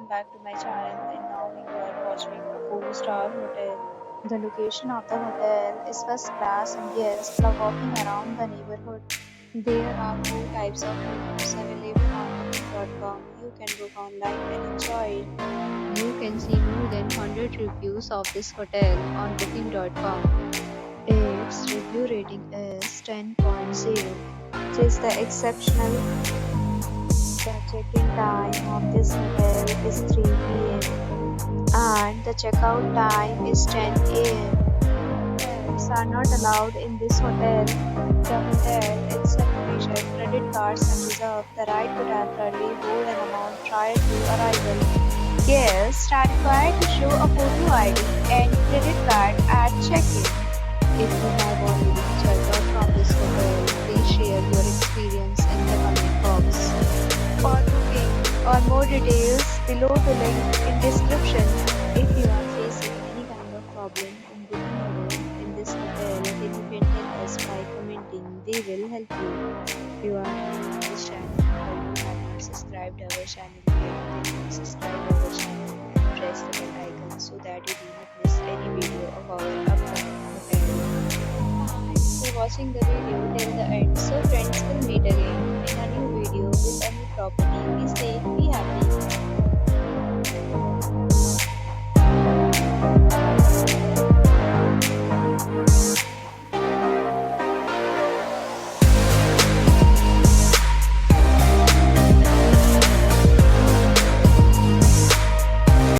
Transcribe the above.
welcome back to my channel, and now you are watching a 4-star hotel. The location of the hotel is first class and guests love walking around the neighborhood. There are 4 types of rooms available on booking.com. You can book online and enjoy it. You can see more than 100 reviews of this hotel on booking.com. Its review rating is 10.0, which is the exceptional. The check-in time of this hotel is 3 p.m. and the checkout time is 10 a.m. Pets are not allowed in this hotel. The hotel accepts major credit cards and reserves the right to temporarily hold an amount prior to arrival. Guests are required to show a photo ID and credit card at check-in. If you have already checked out from this hotel, please share your experience in the comment box. For booking or more details, below the link in description. If you are facing any kind of problem in booking a room in this hotel, then you can tell us by commenting. We will help you. If you are new on this channel or you have not subscribed our channel yet, then please subscribe our channel and press the bell icon so that you do not miss any video of our upcoming hotel. Thanks for watching the video till the end. So friends, will meet again in a new video with a new property. Be safe, be happy.